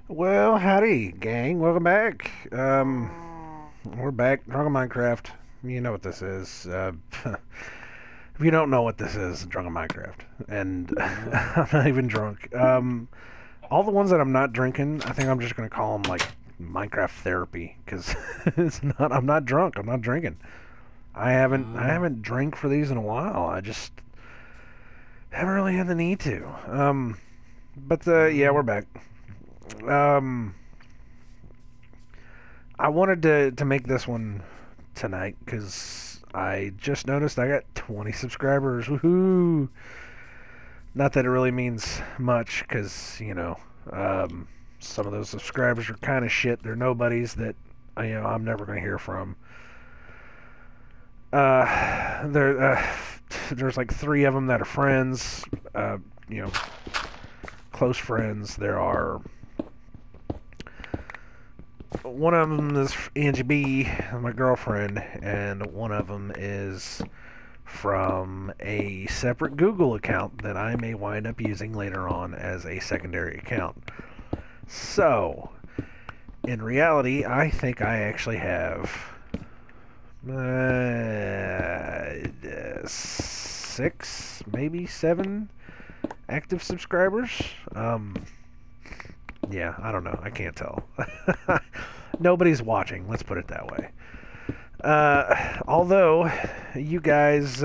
Well, howdy, gang. Welcome back. We're back. Drunken Minecraft. You know what this is. If you don't know what this is, Drunken Minecraft. And I'm not even drunk. All the ones that I'm not drinking, I think I'm just going to call them, like, Minecraft therapy. Because it's not, I'm not drunk. I'm not drinking. I haven't drank for these in a while. I just haven't really had the need to. Yeah, we're back. Um, I wanted to make this one tonight because I just noticed I got 20 subscribers. Woohoo! Not that it really means much because, some of those subscribers are kind of shit. They're nobodies that, I'm never going to hear from. There's like three of them that are friends, you know, close friends. There are one of them is Angie B, my girlfriend, and one of them is from a separate Google account that I may wind up using later on as a secondary account. So, in reality, I think I actually have six, maybe seven active subscribers. Yeah, I don't know. I can't tell. Nobody's watching, let's put it that way. Although, you guys,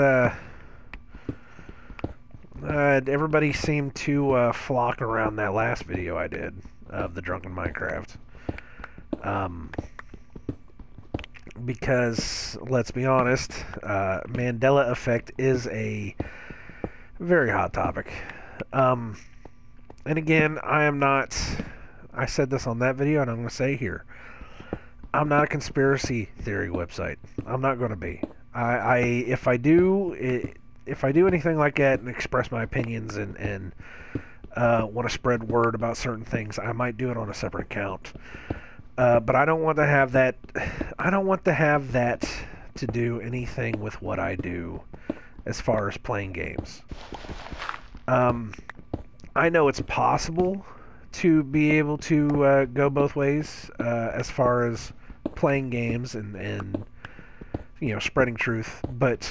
everybody seemed to flock around that last video I did of the Drunken Minecraft. Because, let's be honest, Mandela effect is a very hot topic. And again, I said this on that video and I'm going to say here, I'm not a conspiracy theory website. I'm not going to be. If I do anything like that and express my opinions and want to spread word about certain things, I might do it on a separate account. But I don't want to have that. I don't want to have that to do anything with what I do, as far as playing games. I know it's possible to be able to go both ways as far as playing games and spreading truth, but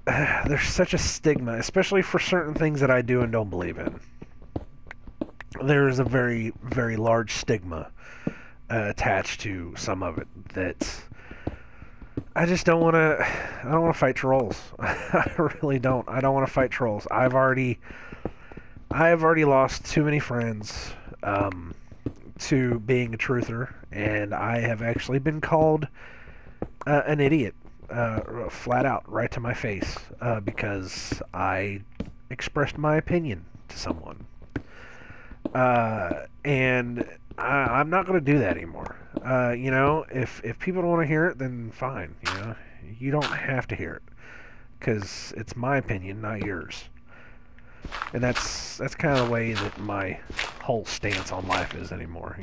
there's such a stigma, especially for certain things that I do and don't believe in. There's a very, very large stigma attached to some of it that I just don't want to. I don't want to fight trolls. I really don't. I don't want to fight trolls. I have already lost too many friends to being a truther, and I have actually been called an idiot, flat out, right to my face, because I expressed my opinion to someone. And I'm not going to do that anymore. If people don't want to hear it, then fine. You don't have to hear it, because it's my opinion, not yours. And that's kind of the way that my whole stance on life is anymore.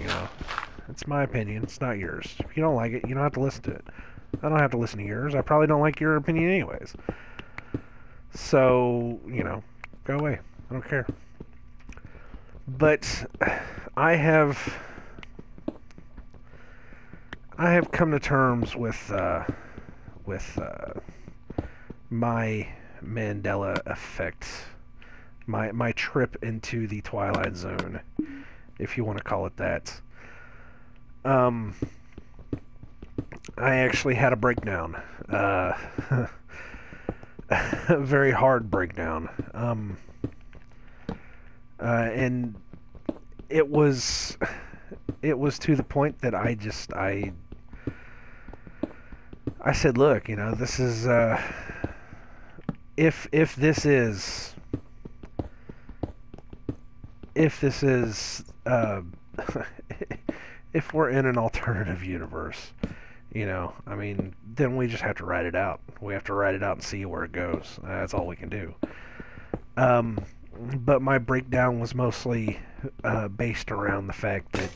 It's my opinion, it's not yours. If you don't like it, you don't have to listen to it. I don't have to listen to yours. I probably don't like your opinion anyways. So, go away. I don't care. But I have come to terms with my Mandela effect, my trip into the Twilight Zone, if you want to call it that. I actually had a breakdown, a very hard breakdown. And it was to the point that I said, look, this is if this is if we're in an alternative universe, then we just have to write it out. We have to write it out and see where it goes. That's all we can do. But my breakdown was mostly based around the fact that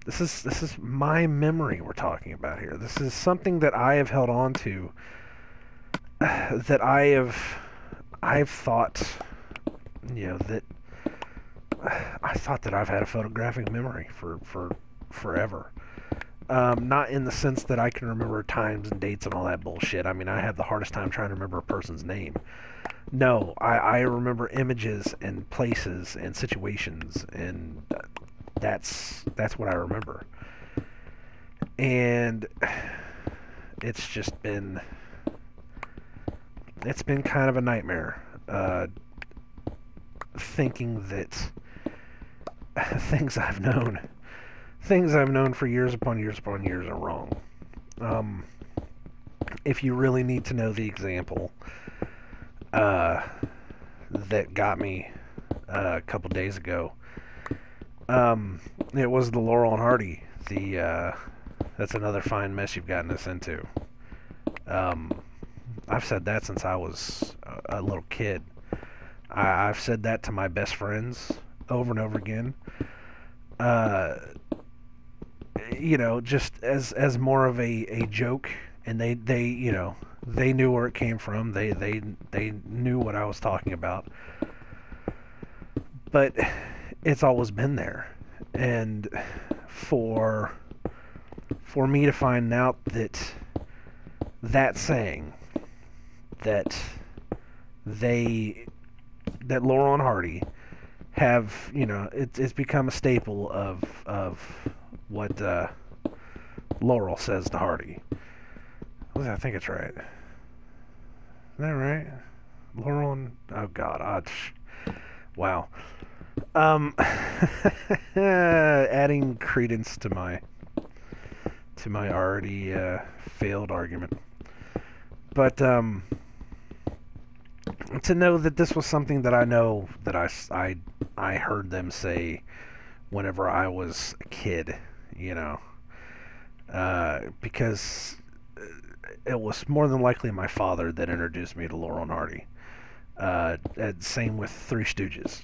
this is my memory we're talking about here. This is something that I have held on to, that I've thought, that I thought that I've had a photographic memory for forever. Not in the sense that I can remember times and dates and all that bullshit. I mean, I have the hardest time trying to remember a person's name. No, I remember images and places and situations, and that's what I remember. And it's just been kind of a nightmare, thinking that things I've known for years upon years upon years are wrong. If you really need to know the example that got me a couple days ago, it was the Laurel and Hardy. That's another fine mess you've gotten us into. I've said that since I was a little kid. I've said that to my best friends over and over again. Just as more of a joke, and they knew where it came from. They knew what I was talking about. But it's always been there, and for me to find out that saying that Laurel and Hardy have, it's become a staple of what Laurel says to Hardy. I think it's right. Is that right? Laurel and... Oh, God. Wow. Adding credence to my already failed argument. But to know that this was something that I know that I heard them say whenever I was a kid, because it was more than likely my father that introduced me to Laurel and Hardy. Same with Three Stooges.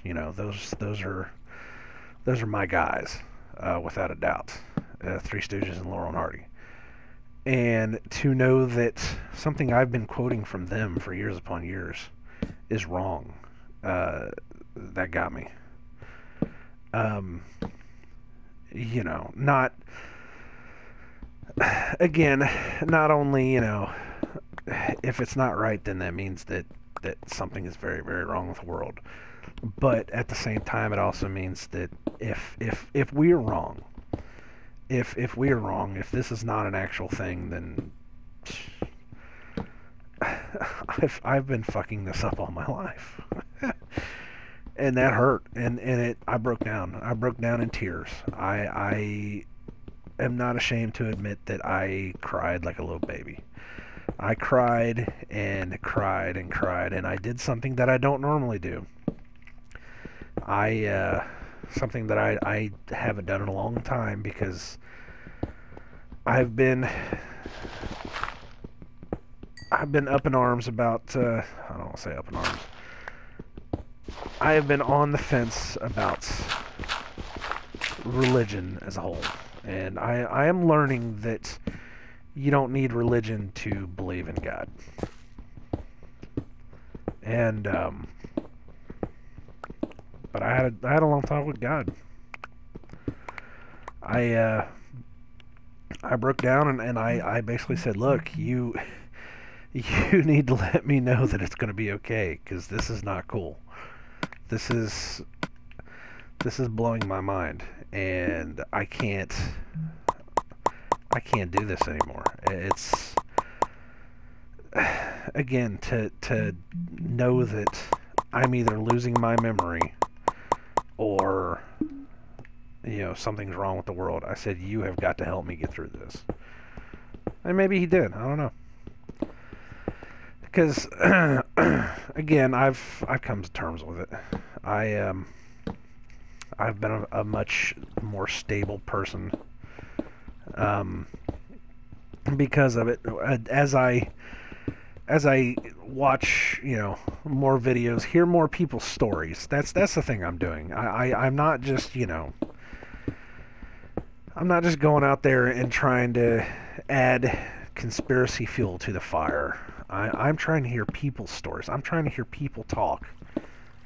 Those are my guys, without a doubt. Three Stooges and Laurel and Hardy. And to know that something I've been quoting from them for years upon years is wrong, that got me. Not... Again, not only, if it's not right, then that means that something is very, very wrong with the world. But at the same time, it also means that if we're wrong, if this is not an actual thing, then I've been fucking this up all my life. And that hurt, and I broke down. I broke down in tears. I am not ashamed to admit that I cried like a little baby. I cried and cried and cried, and I did something that I don't normally do. Something that I haven't done in a long time, because I've been up in arms about, I don't want to say up in arms. I have been on the fence about religion as a whole. And I am learning that you don't need religion to believe in God. And, but I had a long talk with God. I broke down and I basically said, look, you need to let me know that it's going to be okay, because this is not cool. This is blowing my mind, and I can't do this anymore. It's, again, to know that I'm either losing my memory or something's wrong with the world. I said, you have got to help me get through this. And maybe he did. I don't know. Because again, I've come to terms with it. I've been a much more stable person because of it. As I watch, more videos, hear more people's stories. That's the thing I'm doing. I'm not just, I'm not just going out there and trying to add conspiracy fuel to the fire. I'm trying to hear people's stories. I'm trying to hear people talk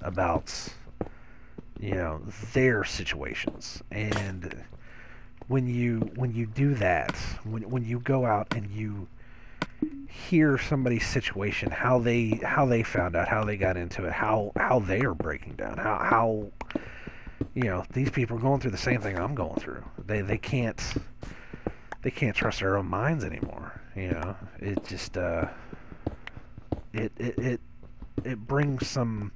about, you know, their situations. And when you do that, when you go out and you hear somebody's situation, how they found out, how they got into it, how they are breaking down, how you know, these people are going through the same thing I'm going through. They can't trust their own minds anymore. You know, it just it brings some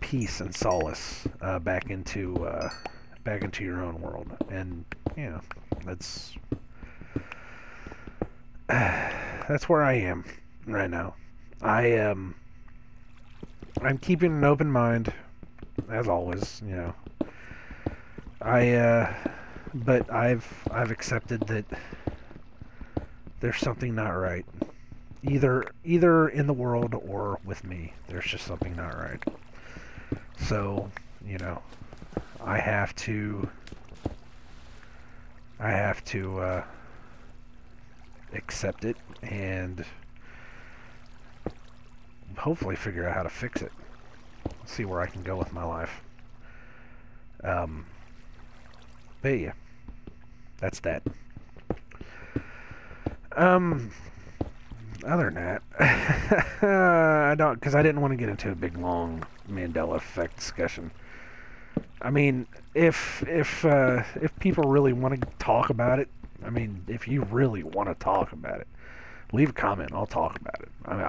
peace and solace back into your own world. And you know, that's where I am right now. I'm keeping an open mind, as always. You know, but I've accepted that there's something not right. Either in the world or with me. There's just something not right. So, you know, I have to accept it and hopefully figure out how to fix it. See where I can go with my life. But yeah, that's that. Other than that, I don't, because I didn't want to get into a big long Mandela effect discussion. I mean, if people really want to talk about it, I mean, if you really want to talk about it, leave a comment. I'll talk about it. I mean,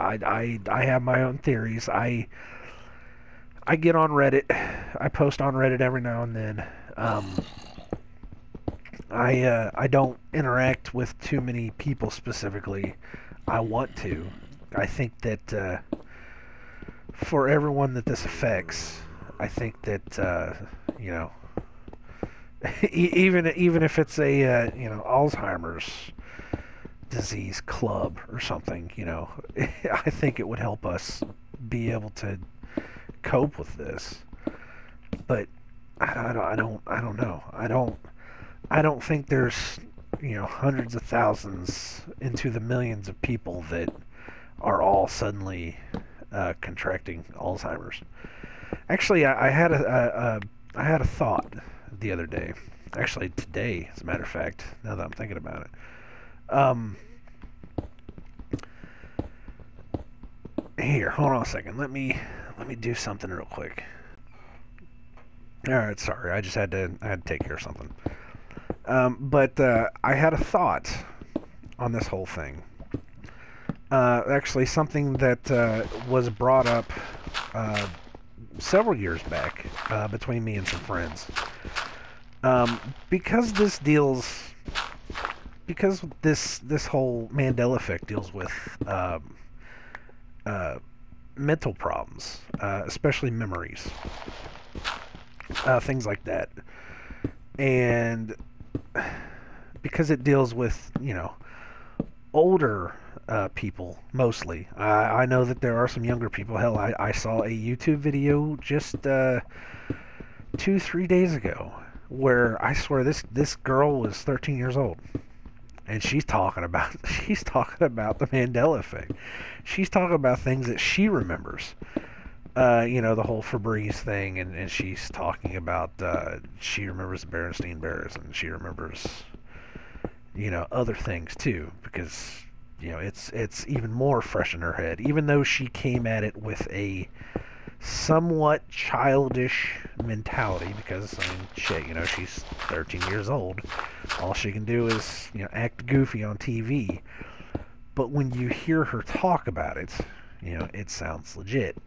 I have my own theories. I get on Reddit. I post on Reddit every now and then. I don't interact with too many people specifically. I want to. I think that for everyone that this affects, I think that you know, even if it's a you know, Alzheimer's disease club or something, you know, I think it would help us be able to cope with this. But I don't know. I don't think there's, you know, hundreds of thousands into the millions of people that are all suddenly contracting Alzheimer's. Actually, I had a thought the other day. Actually, today, as a matter of fact, now that I'm thinking about it. Here, hold on a second. Let me do something real quick. All right, sorry. I had to take care of something. But I had a thought on this whole thing. Actually, something that was brought up several years back between me and some friends. Because this whole Mandela effect deals with mental problems, especially memories, things like that, and because it deals with, you know, older people mostly. I know that there are some younger people. Hell, I saw a YouTube video just 2-3 days ago where I swear this girl was 13 years old, and she's talking about the Mandela effect. She's talking about things that she remembers. You know, the whole Febreze thing, and she's talking about she remembers the Berenstain Bears, and she remembers, you know, other things too, because, you know, it's even more fresh in her head, even though she came at it with a somewhat childish mentality, because, I mean, shit, you know, she's 13 years old. All she can do is, you know, act goofy on TV. But when you hear her talk about it, you know, it sounds legit.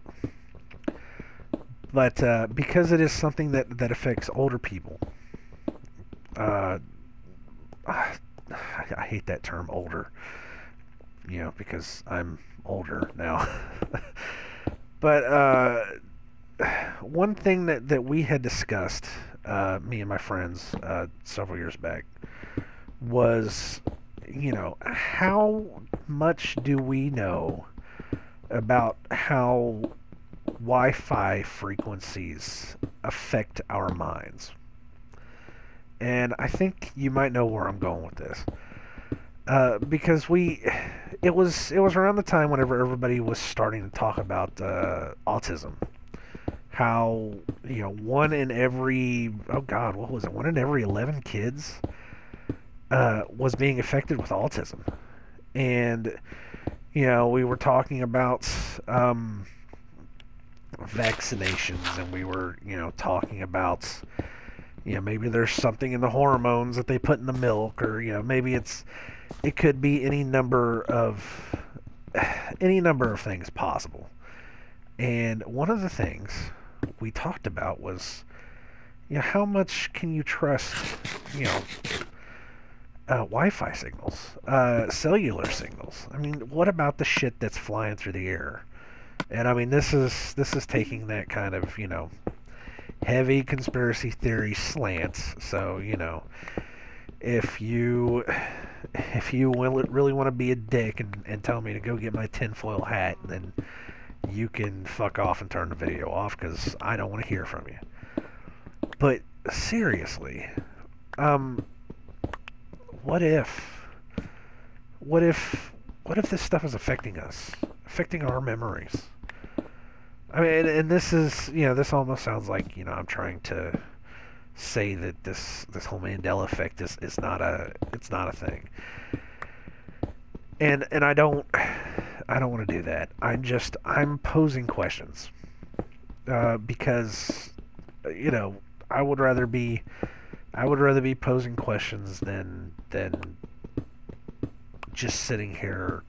But because it is something that affects older people, I hate that term, older, you know, because I'm older now. But one thing that we had discussed, me and my friends, several years back, was, you know, how much do we know about how Wi-Fi frequencies affect our minds? And I think you might know where I'm going with this, because it was around the time whenever everybody was starting to talk about autism, how, one in every, oh God, what was it? One in every 11 kids was being affected with autism. And, we were talking about vaccinations, and we were, talking about, maybe there's something in the hormones that they put in the milk, or, maybe it could be any number of things possible. And one of the things we talked about was, how much can you trust, Wi-Fi signals, cellular signals? I mean, what about the shit that's flying through the air? And I mean, this is taking that kind of, heavy conspiracy theory slant. So, if you really want to be a dick and tell me to go get my tinfoil hat, then you can fuck off and turn the video off, because I don't want to hear from you. But seriously, what if this stuff is affecting us, affecting our memories? I mean, and this is, this almost sounds like, I'm trying to say that this whole Mandela effect is not a thing. And I don't want to do that. I'm posing questions, because, I would rather be posing questions than just sitting here,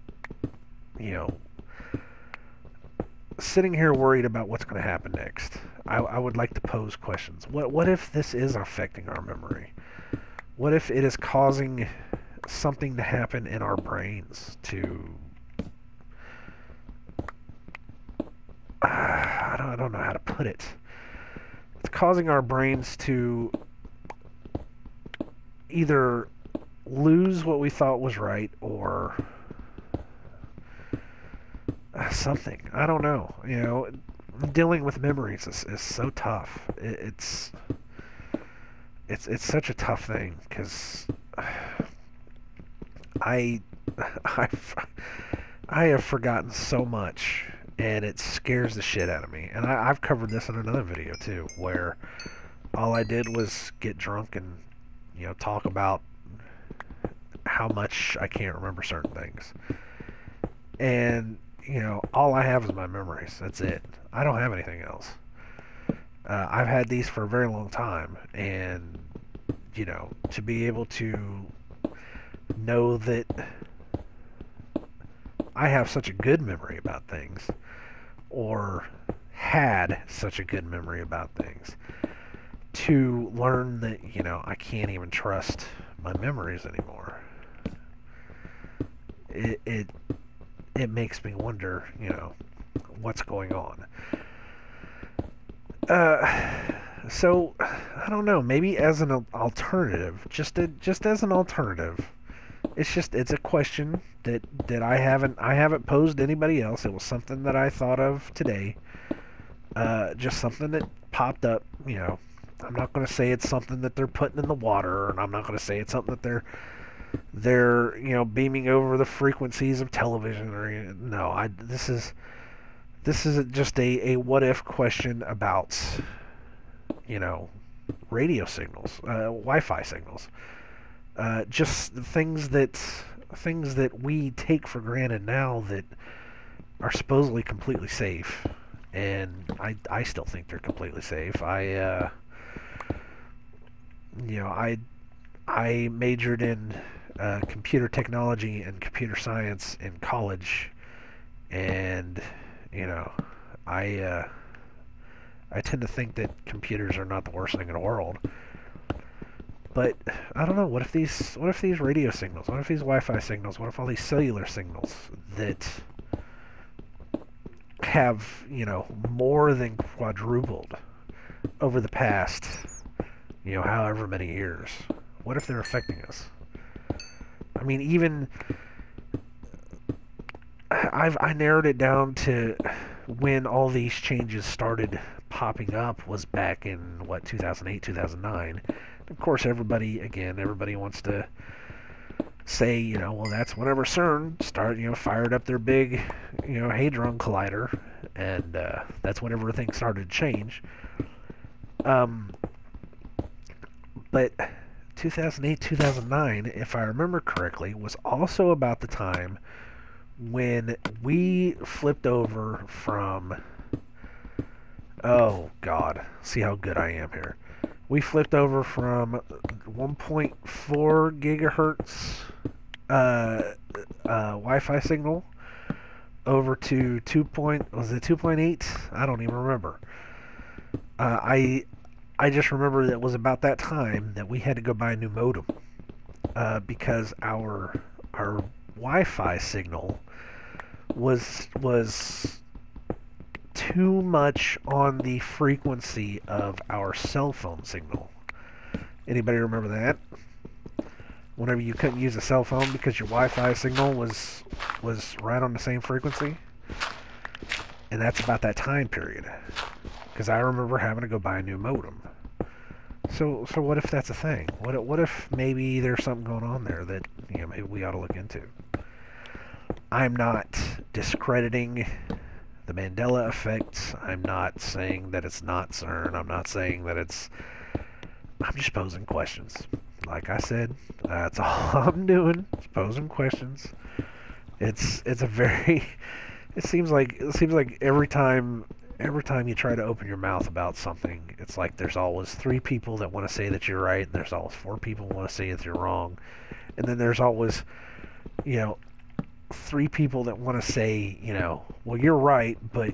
worried about what's going to happen next. I would like to pose questions. What if this is affecting our memory? What if it is causing something to happen in our brains to... I don't know how to put it. It's causing our brains to either lose what we thought was right, or something. I don't know. Dealing with memories is so tough. It's such a tough thing, because I have forgotten so much, and it scares the shit out of me. And I've covered this in another video too, where all I did was get drunk and talk about how much I can't remember certain things. And all I have is my memories. That's it. I don't have anything else. I've had these for a very long time, and to be able to know that I have such a good memory about things, or had such a good memory about things, to learn that I can't even trust my memories anymore. It makes me wonder, what's going on. So I don't know. Maybe as an alternative, just as an alternative, it's a question that I haven't posed to anybody else. It was something that I thought of today. Just something that popped up. I'm not going to say it's something that they're putting in the water, and I'm not going to say it's something that they're beaming over the frequencies of television, or no. This is just a what if question about radio signals, Wi-Fi signals, just things that we take for granted now that are supposedly completely safe, and I still think they're completely safe. I majored in computer technology and computer science in college, and I tend to think that computers are not the worst thing in the world. But I don't know. What if these radio signals? What if these Wi-Fi signals? What if all these cellular signals that have more than quadrupled over the past however many years? What if they're affecting us? I mean, even I narrowed it down to when all these changes started popping up was back in 2008, 2009. Of course, everybody wants to say, well, that's whenever CERN fired up their big, Hadron Collider, and that's when everything started to change. Um, but 2008, 2009, if I remember correctly, was also about the time when we flipped over from, oh God, see how good I am here. We flipped over from 1.4 gigahertz Wi-Fi signal over to 2. Was it 2.8? I don't even remember. I just remember that it was about that time that we had to go buy a new modem because our Wi-Fi signal was too much on the frequency of our cell phone signal. Anybody remember that? Whenever you couldn't use a cell phone because your Wi-Fi signal was right on the same frequency, and that's about that time period. Because I remember having to go buy a new modem. So what if that's a thing? What if maybe there's something going on there that maybe we ought to look into? I'm not discrediting the Mandela effect. I'm not saying that it's not CERN. I'm not saying that it's... I'm just posing questions. Like I said, that's all I'm doing. Is posing questions. It's a very... It seems like every time you try to open your mouth about something, it's like there's always 3 people that want to say that you're right, and there's always 4 people who want to say that you're wrong, and then there's always 3 people that want to say, well, you're right, but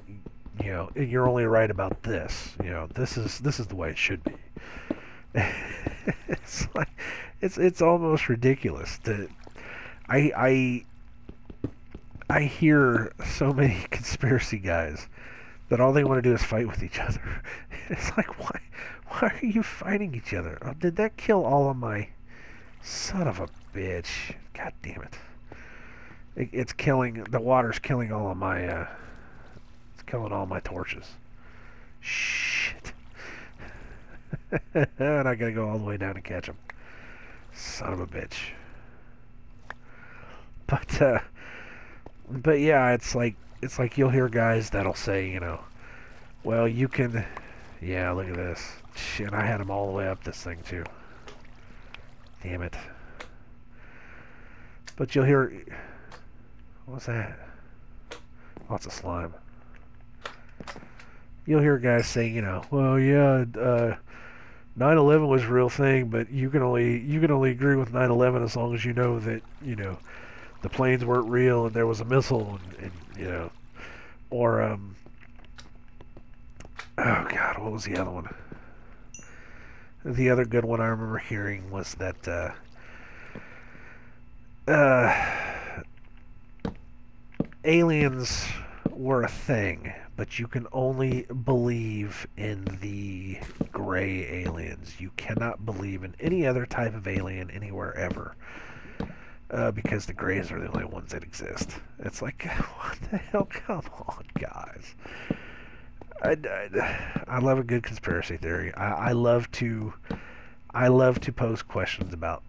you're only right about this. This is the way it should be. It's like it's almost ridiculous that I hear so many conspiracy guys that all they want to do is fight with each other. It's like, why are you fighting each other? Oh, did that kill all of my... Son of a bitch. God damn it. It's killing... The water's killing all of my... It's killing all my torches. Shit. And I gotta go all the way down to catch them. Son of a bitch. But yeah, it's like you'll hear guys that'll say, well, you can... Yeah, look at this. Shit, I had them all the way up this thing, too. Damn it. But you'll hear... What's that? Oh, it's a slime. You'll hear guys say, well, yeah, 9/11 was a real thing, but you can only agree with 9/11 as long as you know that, the planes weren't real and there was a missile and or oh God, what was the other one? The other good one I remember hearing was that aliens were a thing, but you can only believe in the gray aliens. You cannot believe in any other type of alien anywhere ever. Because the grays are the only ones that exist. It's like, what the hell? Come on, guys. I love a good conspiracy theory. I love to pose questions about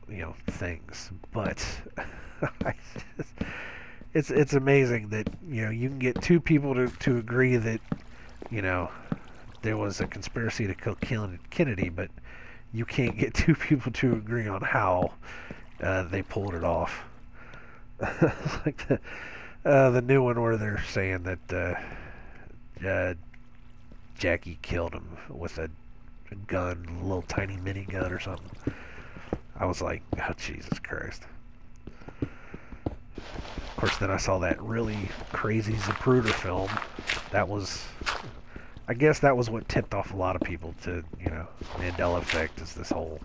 things, but it's amazing that you can get 2 people to agree that there was a conspiracy to kill Kennedy, but you can't get 2 people to agree on how they pulled it off. Like the new one where they're saying that Jackie killed him with a gun, a little tiny mini gun or something. I was like, oh Jesus Christ. Of course, then I saw that really crazy Zapruder film. I guess that was what tipped off a lot of people to, Mandela effect, is this whole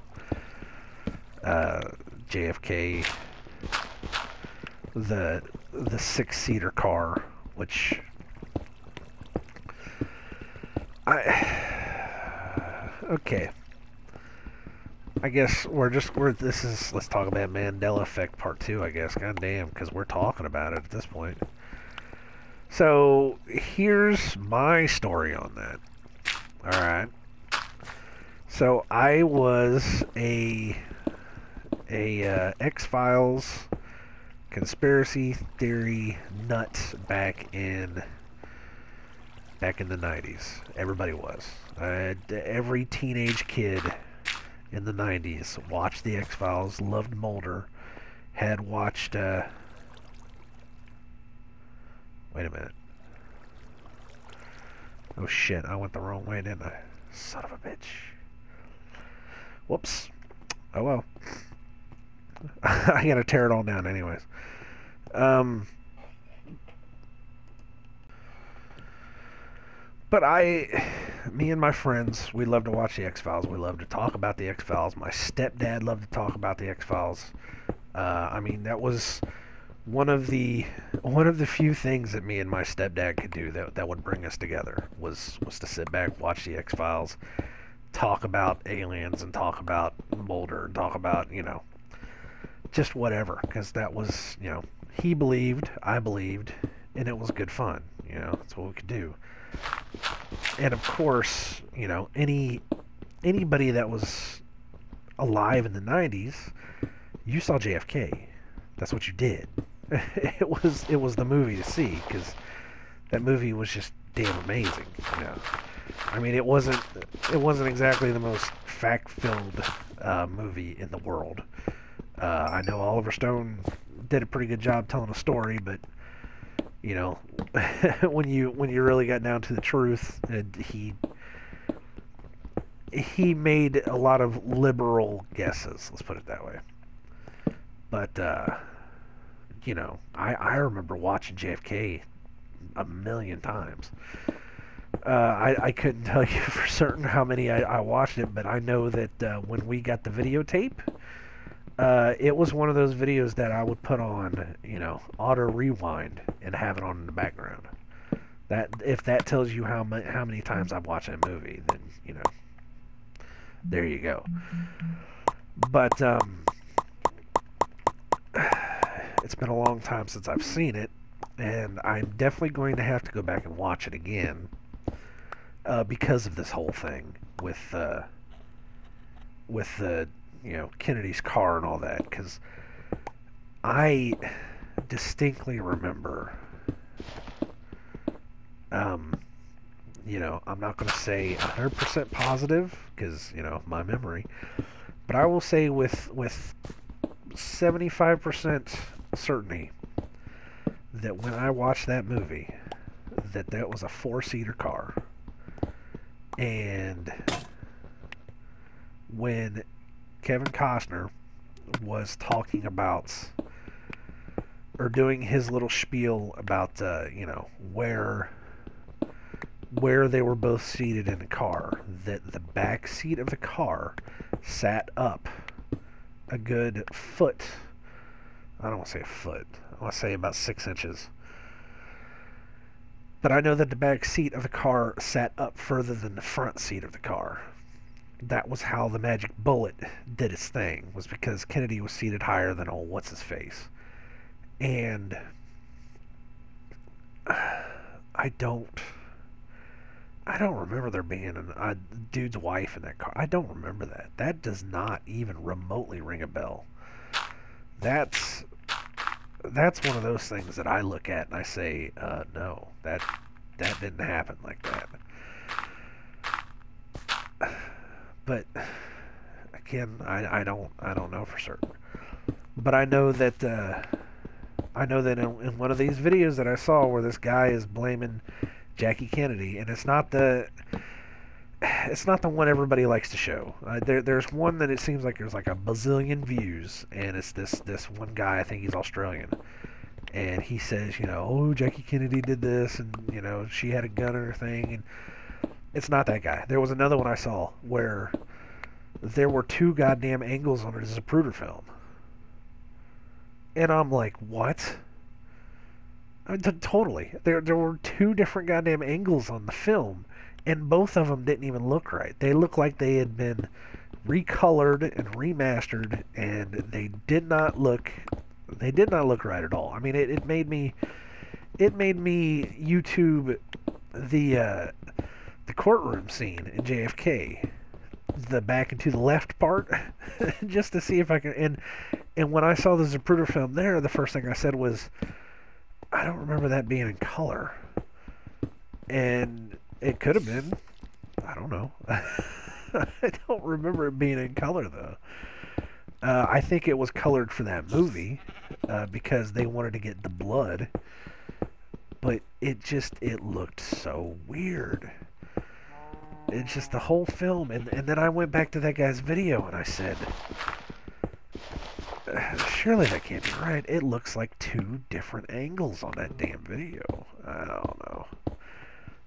JFK, the 6-seater car, which okay. I guess let's talk about Mandela effect part 2, I guess. God damn, because we're talking about it at this point. So here's my story on that. Alright. So I was a X-Files conspiracy theory nut back in back in the 90s. Everybody was. Every teenage kid in the 90s watched the X-Files, loved Mulder, had watched... wait a minute. Oh shit, I went the wrong way, didn't I? Son of a bitch. Whoops. Oh well. I gotta tear it all down anyways. But me and my friends, we love to watch the X-Files. We love to talk about the X-Files. My stepdad loved to talk about the X-Files. I mean, that was one of the few things that me and my stepdad could do that would bring us together was to sit back, watch the X-Files, talk about aliens and talk about Mulder and talk about, just whatever, because that was, he believed, I believed, and it was good fun. That's what we could do. And of course, anybody that was alive in the 90s, you saw JFK. That's what you did. It was the movie to see, because that movie was just damn amazing. I mean, it wasn't exactly the most fact-filled movie in the world. I know Oliver Stone did a pretty good job telling a story, but when you really got down to the truth, he made a lot of liberal guesses. Let's put it that way. But I remember watching JFK a million times. I couldn't tell you for certain how many I watched it, but I know that when we got the videotape, it was one of those videos that I would put on, auto rewind and have it on in the background. That if that tells you how many times I've watched that movie, then there you go. But it's been a long time since I've seen it, and I'm definitely going to have to go back and watch it again because of this whole thing with Kennedy's car and all that, because I distinctly remember, I'm not going to say 100% positive, because, my memory, but I will say with 75% certainty that when I watched that movie, that was a four-seater car, and when Kevin Costner was talking about, or doing his little spiel about, where they were both seated in the car, that the back seat of the car sat up a good foot. I don't want to say a foot. I want to say about 6 inches. But I know that the back seat of the car sat up further than the front seat of the car. That was how the magic bullet did its thing, was because Kennedy was seated higher than old what's-his-face. And I don't remember there being a dude's wife in that car. I don't remember that. That does not even remotely ring a bell. That's one of those things that I look at and I say, no, that didn't happen like that. But again, I don't know for certain. But I know that in one of these videos that I saw where this guy is blaming Jackie Kennedy, and it's not the one everybody likes to show. There's one that it seems like there's like a bazillion views, and it's this one guy, I think he's Australian, and he says, oh, Jackie Kennedy did this, and she had a gun in her thing, and it's not that guy. There was another one I saw where there were 2 goddamn angles on a Zapruder film, and I'm like, what? Totally. There were 2 different goddamn angles on the film, and both of them didn't even look right. They looked like they had been recolored and remastered, and they did not look right at all. I mean, it made me YouTube the courtroom scene in JFK, the back and to the left part, just to see if I can. And when I saw the Zapruder film there, the first thing I said was, I don't remember that being in color. And it could have been. I don't know. I don't remember it being in color though. I think it was colored for that movie because they wanted to get the blood, but it looked so weird. It's just the whole film, and then I went back to that guy's video and I said, surely that can't be right. It looks like two different angles on that damn video. I don't know.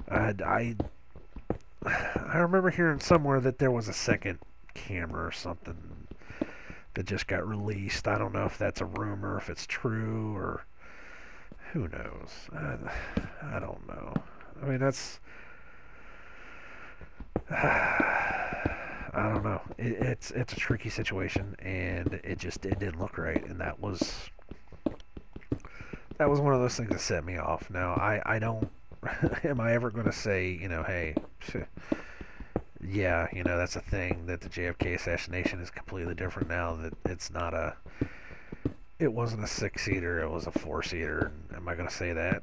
I remember hearing somewhere that there was a second camera or something that just got released. I don't know if that's a rumor, if it's true, or who knows. I don't know. I mean, that's... I don't know. It's a tricky situation, and it didn't look right, and that was one of those things that set me off. Now, I don't... am I ever going to say, hey... yeah, that's a thing, that the JFK assassination is completely different now, that it's not it wasn't a 6-seater, it was a 4-seater. Am I going to say that?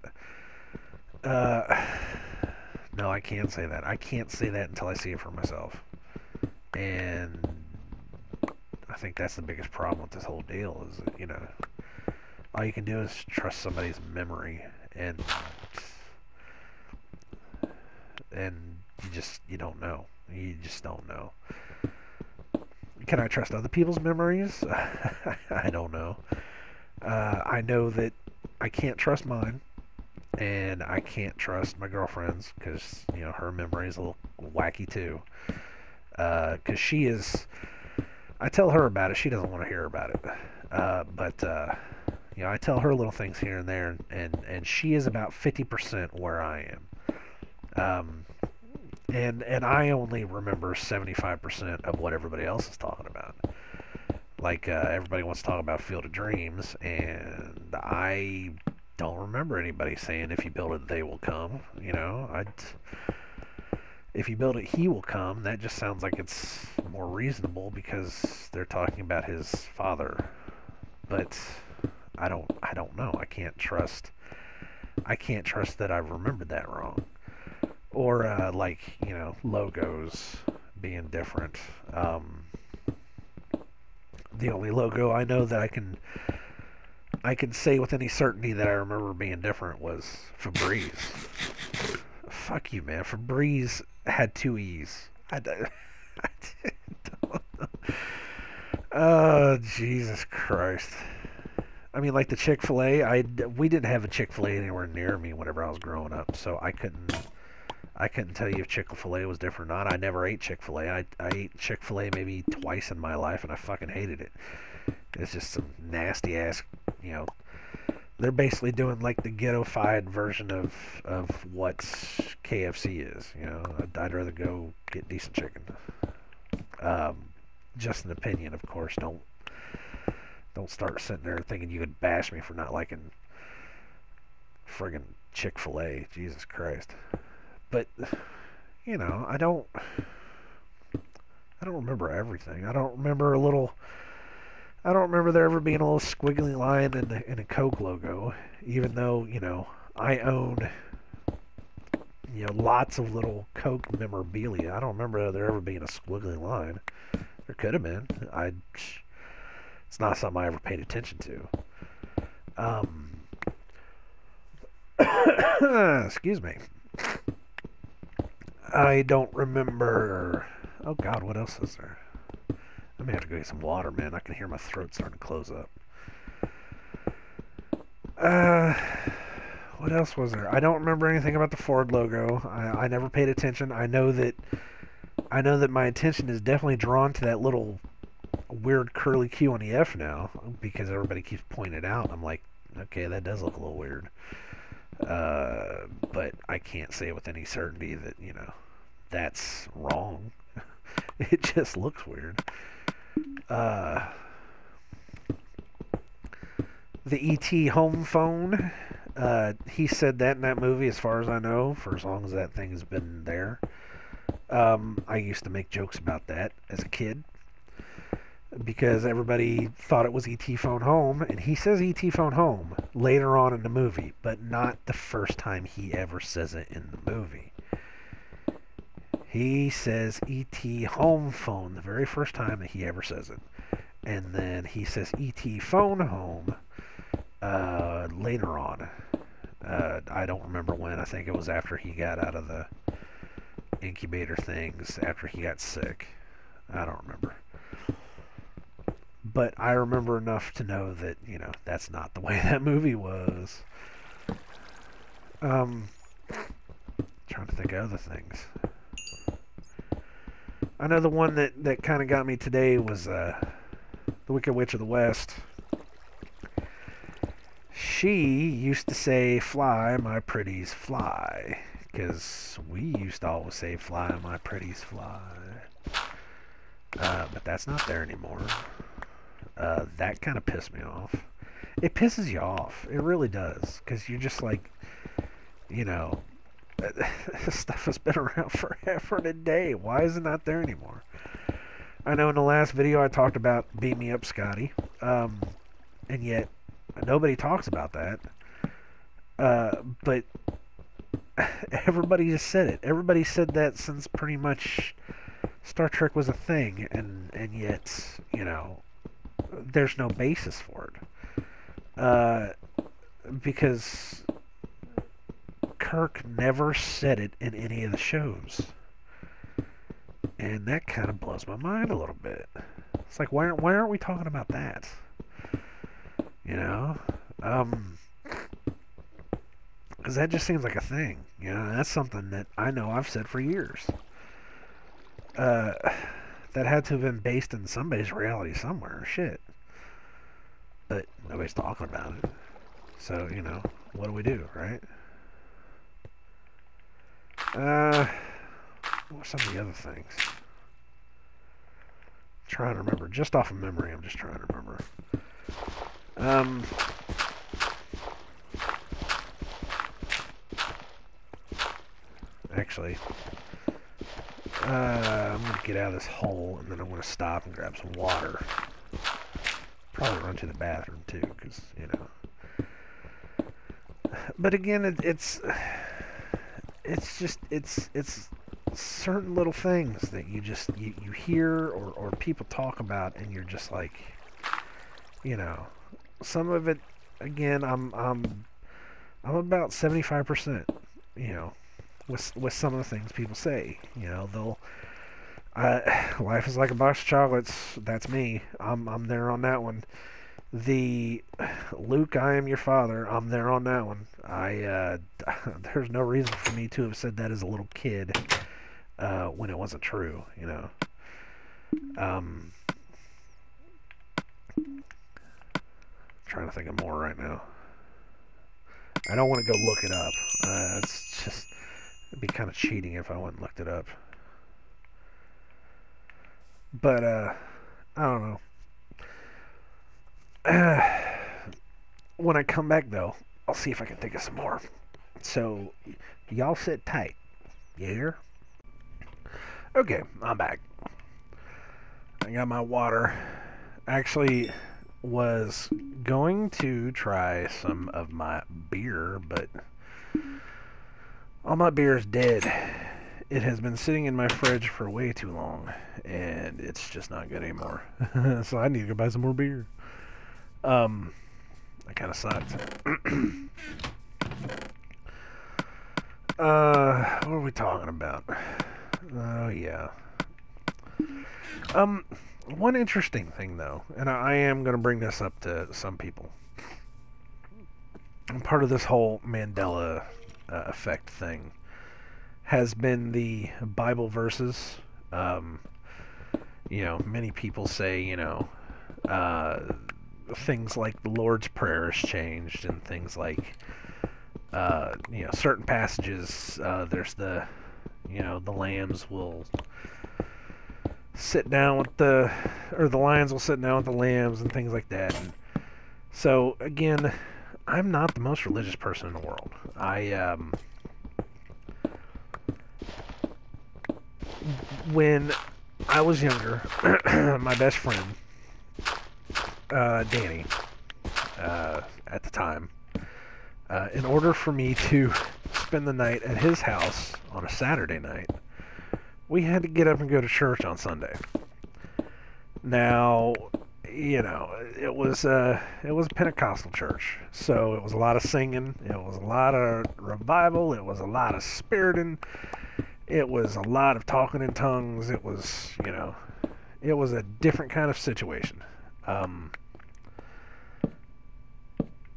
No, I can't say that. I can't say that until I see it for myself. And I think that's the biggest problem with this whole deal is that, all you can do is trust somebody's memory, and you don't know. You just don't know. Can I trust other people's memories? I don't know. I know that I can't trust mine, and I can't trust my girlfriend's because, her memory is a little wacky too. Because she is... I tell her about it. She doesn't want to hear about it. But I tell her little things here and there, and she is about 50% where I am. And I only remember 75% of what everybody else is talking about. Like, everybody wants to talk about Field of Dreams, and I don't remember anybody saying if you build it, they will come. If you build it, he will come. That just sounds like it's more reasonable because they're talking about his father. But I don't know. I can't trust that I remembered that wrong. Or, logos being different. The only logo I know that I can say with any certainty that I remember being different was Febreze. Fuck you, man. Febreze had 2 E's. I don't know. Oh, Jesus Christ. I mean, like the Chick-fil-A, we didn't have a Chick-fil-A anywhere near me whenever I was growing up, so I couldn't tell you if Chick-fil-A was different or not. I never ate Chick-fil-A. I ate Chick-fil-A maybe twice in my life, and I fucking hated it. It's just some nasty ass, they're basically doing like the ghetto-fied version of what KFC is. I'd rather go get decent chicken. Just an opinion, of course. Don't start sitting there thinking you could bash me for not liking friggin' Chick-fil-A. Jesus Christ. But I don't remember everything. I don't remember there ever being a little squiggly line in a Coke logo, even though, I own, lots of little Coke memorabilia. I don't remember there ever being a squiggly line. There could have been. It's not something I ever paid attention to. Excuse me. I don't remember... Oh, God, what else is there? I may have to go get some water, man. I can hear my throat starting to close up. What else was there? I don't remember anything about the Ford logo. I never paid attention. I know that my attention is definitely drawn to that little weird curly Q on the F now because everybody keeps pointing it out. I'm like, okay, that does look a little weird. But I can't say with any certainty that, that's wrong. It just looks weird. The E.T. home phone, he said that in that movie, as far as I know, for as long as that thing has been there. I used to make jokes about that as a kid. because everybody thought it was E.T. Phone Home, and he says E.T. Phone Home later on in the movie, but not the first time he ever says it in the movie. He says E.T. Home Phone the very first time that he ever says it. And then he says E.T. Phone Home later on. I don't remember when. I think it was after he got out of the incubator things, after he got sick. I don't remember. But I remember enough to know that, you know, that's not the way that movie was. Trying to think of other things. I know the one that kind of got me today was The Wicked Witch of the West. She used to say, "Fly, my pretties, fly." Because we used to always say, "Fly, my pretties, fly." But that's not there anymore. That kind of pissed me off. It pisses you off. It really does. Because you're just like, you know, this stuff has been around forever and a day. Why is it not there anymore? I know in the last video I talked about Beat Me Up Scotty. And yet nobody talks about that. But everybody just said it. Everybody said that since pretty much Star Trek was a thing. And yet, you know, there's no basis for it. Because Kirk never said it in any of the shows. And that kind of blows my mind a little bit. It's like, why aren't we talking about that? You know? Because that just seems like a thing. You know, that's something that I know I've said for years. That had to have been based in somebody's reality somewhere. Shit. But nobody's talking about it. So, you know, what do, right? What are some of the other things? I'm trying to remember. Just off of memory, I'm just trying to remember. Actually, I'm going to get out of this hole, and then I'm going to stop and grab some water. Probably run to the bathroom, too, because, you know. But again, it's certain little things that you hear or people talk about, and you're just like, you know, some of it, again, I'm about 75%, you know, with some of the things people say. You know, life is like a box of chocolates. That's me. I'm there on that one. The Luke, I am your father. I'm there on that one. There's no reason for me to have said that as a little kid when it wasn't true. You know. Trying to think of more right now. I don't want to go look it up. It's just, it'd be kind of cheating if I went and looked it up. But I don't know. When I come back, though, I'll see if I can think of some more. So, y'all sit tight. You hear? Okay, I'm back. I got my water. Actually, was going to try some of my beer, but all my beer is dead. It has been sitting in my fridge for way too long, and it's just not good anymore. So I need to go buy some more beer. That kind of sucked. What are we talking about? Oh, yeah. One interesting thing, though, and I am going to bring this up to some people. Part of this whole Mandela effect thing has been the Bible verses. You know, many people say, you know, things like the Lord's Prayer has changed, and things like, you know, certain passages, there's the, you know, the lambs will sit down with the lions will sit down with the lambs and things like that. And so, again, I'm not the most religious person in the world. When I was younger, my best friend, Danny, at the time, in order for me to spend the night at his house on a Saturday night, we had to get up and go to church on Sunday. Now, you know, it was a Pentecostal church, so it was a lot of singing, it was a lot of revival, it was a lot of spiriting, it was a lot of talking in tongues. It was, you know, it was a different kind of situation.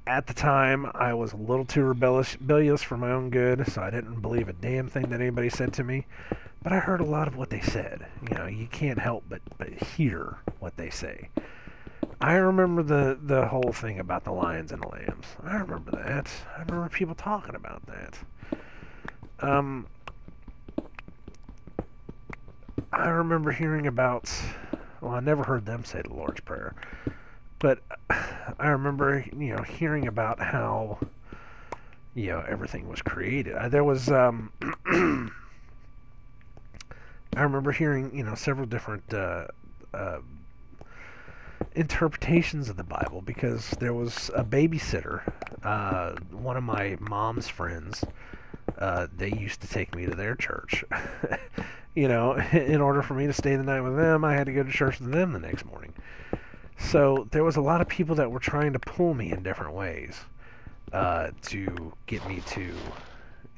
At the time, I was a little too rebellious for my own good, so I didn't believe a damn thing that anybody said to me. But I heard a lot of what they said. You know, you can't help but hear what they say. I remember the whole thing about the lions and the lambs. I remember that. I remember people talking about that. I remember hearing about, well, I never heard them say the Lord's Prayer, but I remember, you know, hearing about how, you know, everything was created. There was, I remember hearing, you know, several different interpretations of the Bible, because there was a babysitter, one of my mom's friends, they used to take me to their church. You know, in order for me to stay the night with them, I had to go to church with them the next morning. So there was a lot of people that were trying to pull me in different ways to get me to,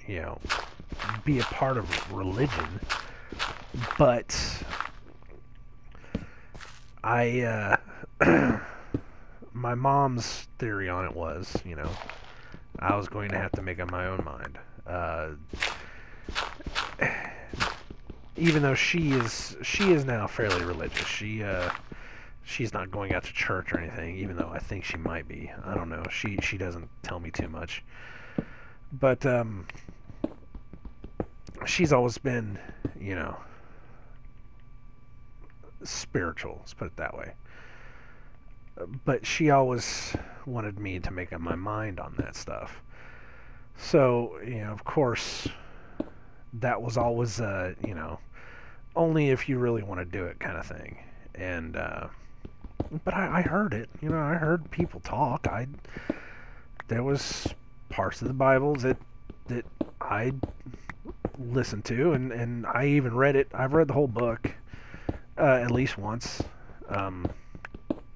you know, be a part of religion. But I, my mom's theory on it was, you know, I was going to have to make up my own mind. Even though she is now fairly religious, she's not going out to church or anything, even though I think she might be. I don't know. She doesn't tell me too much. But she's always been, you know, spiritual, let's put it that way. But she always wanted me to make up my mind on that stuff. So, you know, of course, that was always, you know, only if you really want to do it kind of thing. And, but I heard it, you know, I heard people talk. There was parts of the Bible that I listened to, and I even read it. I've read the whole book, at least once.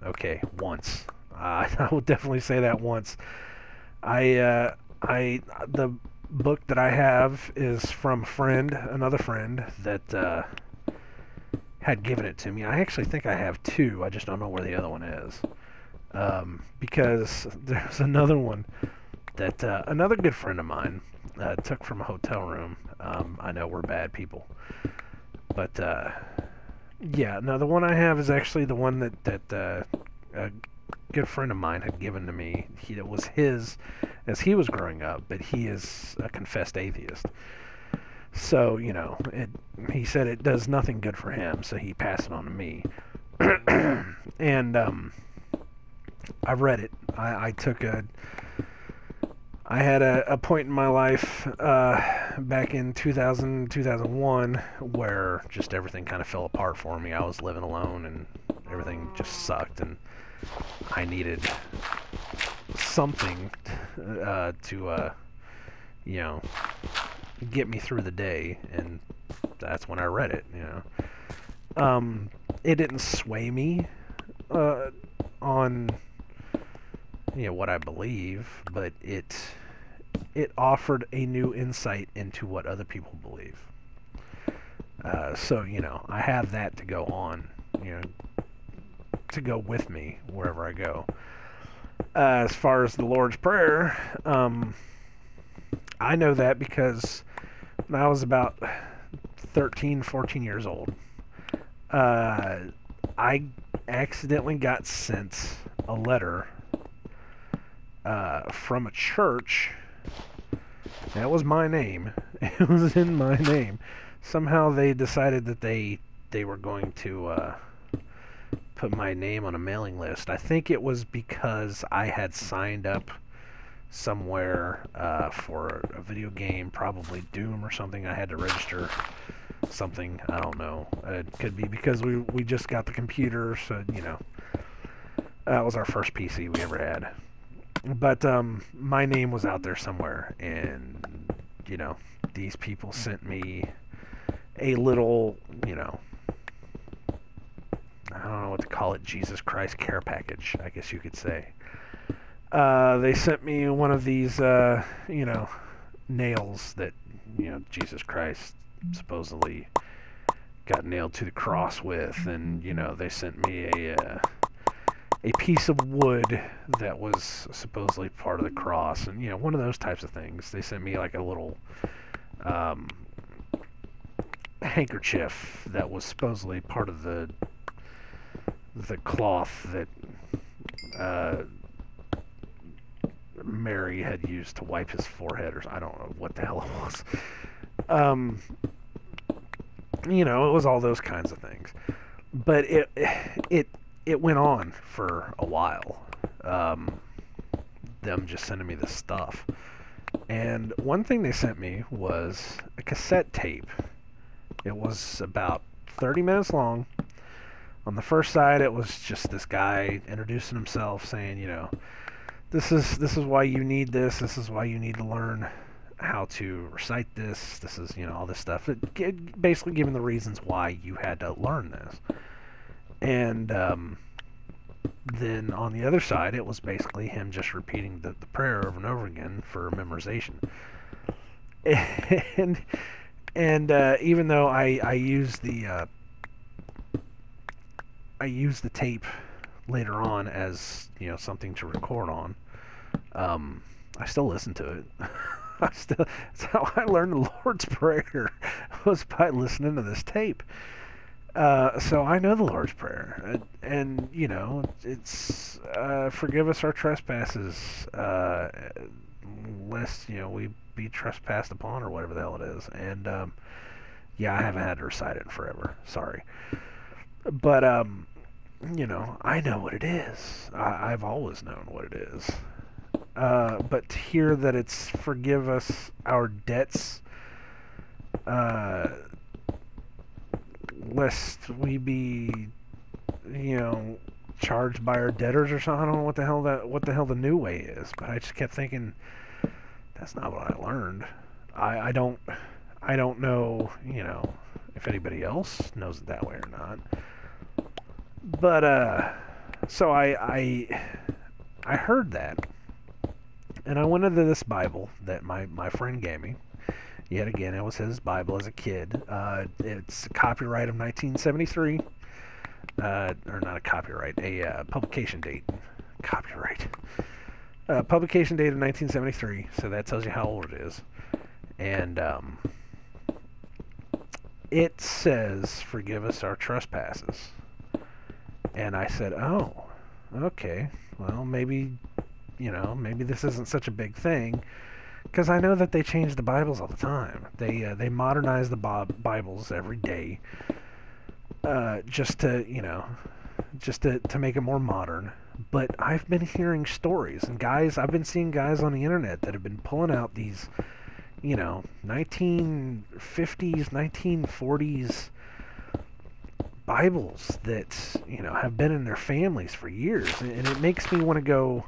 Okay, once. I will definitely say that once. The book that I have is from a friend, another friend that had given it to me. I actually think I have two. I just don't know where the other one is. Because there's another one that another good friend of mine took from a hotel room. I know we're bad people, but yeah, no, the one I have is actually the one that a good friend of mine had given to me. It was his as he was growing up, but he is a confessed atheist. So, you know, he said it does nothing good for him, so he passed it on to me. And I read it. I had a point in my life back in 2001 where just everything kind of fell apart for me. I was living alone and everything just sucked, and I needed something to you know, get me through the day, and that's when I read it, you know. It didn't sway me on, you know, what I believe, but it offered a new insight into what other people believe. So, you know, I have that to go on, you know, to go with me wherever I go. As far as the Lord's Prayer, I know that because when I was about 13, 14 years old, I accidentally got sent a letter from a church. That was my name. It was in my name. Somehow they decided that they were going to put my name on a mailing list. I think it was because I had signed up somewhere for a video game, probably Doom or something. I had to register something. I don't know. It could be because we just got the computer, so, you know. That was our first PC we ever had. But my name was out there somewhere, and you know, these people sent me a little, you know, I don't know what to call it, Jesus Christ care package, I guess you could say. They sent me one of these, you know, nails that, you know, Jesus Christ supposedly got nailed to the cross with, and you know, they sent me a piece of wood that was supposedly part of the cross, and you know, one of those types of things. They sent me like a little handkerchief that was supposedly part of the cloth that Mary had used to wipe his forehead, or I don't know what the hell it was. You know, it was all those kinds of things. But it went on for a while. Them just sending me this stuff. And one thing they sent me was a cassette tape. It was about 30 minutes long. On the first side, it was just this guy introducing himself, saying, you know, this is why you need this. This is why you need to learn how to recite this. This is, you know, all this stuff. It basically giving the reasons why you had to learn this. And then on the other side, it was basically him just repeating the prayer over and over again for memorization. And even though I used the tape later on as, you know, something to record on, I still listen to it. That's how I learned the Lord's Prayer, was by listening to this tape. So I know the Lord's Prayer, and you know, it's forgive us our trespasses, lest, you know, we be trespassed upon, or whatever the hell it is. And yeah, I haven't had to recite it in forever. Sorry, but you know, I know what it is. I've always known what it is. But to hear that it's forgive us our debts, lest we be, you know, charged by our debtors or something. I don't know what the hell the new way is, but I just kept thinking that's not what I learned. I don't know, you know, if anybody else knows it that way or not. But so I heard that, and I went into this Bible that my friend gave me. Yet again, it was his Bible as a kid. It's a copyright of 1973. Or not a copyright, a publication date. Copyright. Publication date of 1973, so that tells you how old it is. And it says, forgive us our trespasses. And I said, oh, okay. Well, maybe, you know, maybe this isn't such a big thing. Because I know that they change the Bibles all the time. They modernize the Bibles every day, just to, you know, just to make it more modern. But I've been hearing stories, and I've been seeing guys on the internet that have been pulling out these, you know, 1950s, 1940s Bibles that, you know, have been in their families for years, and it makes me want to go.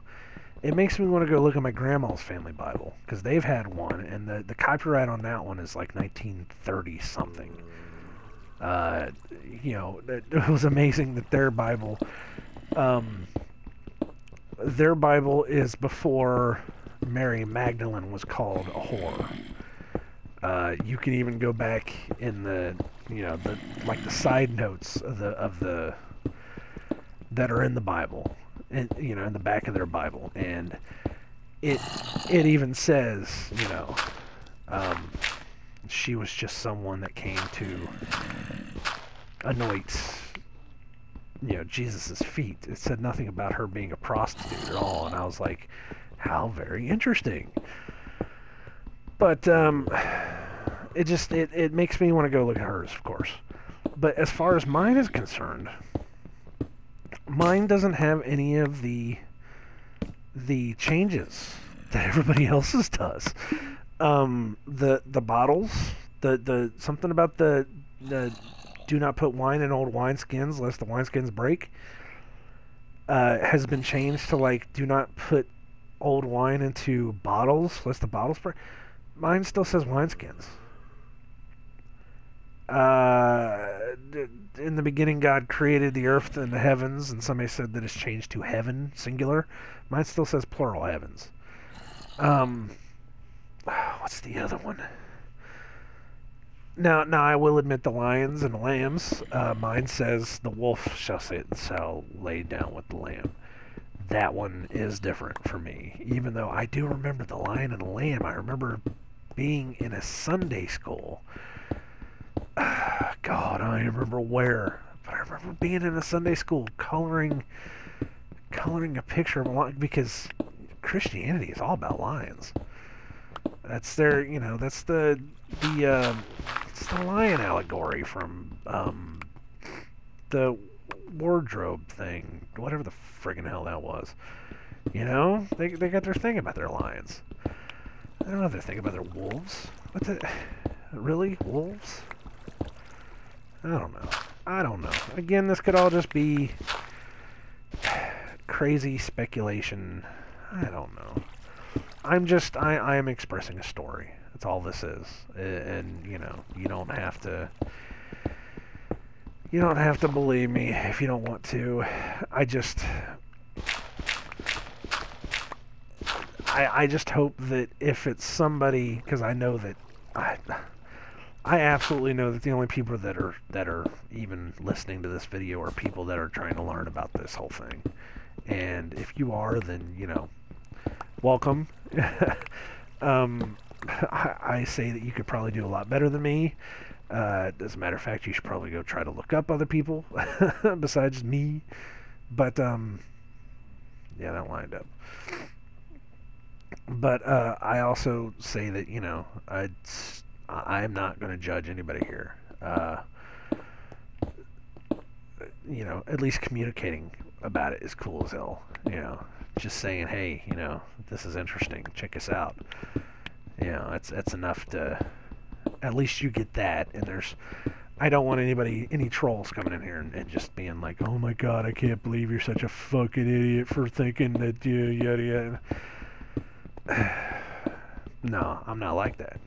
It makes me want to go look at my grandma's family Bible, because they've had one, and the copyright on that one is like 1930 something. You know, it was amazing that their Bible is before Mary Magdalene was called a whore. You can even go back in the, you know, the side notes of the that are in the Bible. And, you know, in the back of their Bible, and it even says, you know, she was just someone that came to anoint, you know, Jesus's feet. It said nothing about her being a prostitute at all, and I was like, how very interesting. But it makes me want to go look at hers, of course. But as far as mine is concerned, mine doesn't have any of the changes that everybody else's does. The bottles, the something about the do not put wine in old wineskins lest the wineskins break. has been changed to like, do not put old wine into bottles. Lest the bottles break. Mine still says wineskins. In the beginning, God created the earth and the heavens, and somebody said that it's changed to heaven, singular. Mine still says plural heavens. What's the other one? Now, I will admit the lions and the lambs. Mine says the wolf shall lay down with the lamb. That one is different for me, even though I do remember the lion and the lamb. I remember being in a Sunday school. God, I don't remember where, but I remember being in a Sunday school coloring a picture of a lion, because Christianity is all about lions. That's their, that's it's the lion allegory from the wardrobe thing, whatever the friggin' hell that was. They got their thing about their lions. I don't have their thing about their wolves. Really? Wolves? I don't know. Again, this could all just be crazy speculation. I don't know. I am expressing a story. That's all this is. And, you don't have to believe me if you don't want to. I just hope that if it's somebody, because I know that I absolutely know that the only people that are even listening to this video are people that are trying to learn about this whole thing. And if you are, then, welcome. I say that you could probably do a lot better than me. As a matter of fact, you should probably go try to look up other people besides me. But, yeah, that lined up. But I also say that, I'm not going to judge anybody here. At least communicating about it is cool as hell. Just saying, hey, this is interesting. Check us out. That's enough to, at least you get that. And I don't want any trolls coming in here and just being like, oh my God, I can't believe you're such a fucking idiot for thinking that yada yada. No, I'm not like that.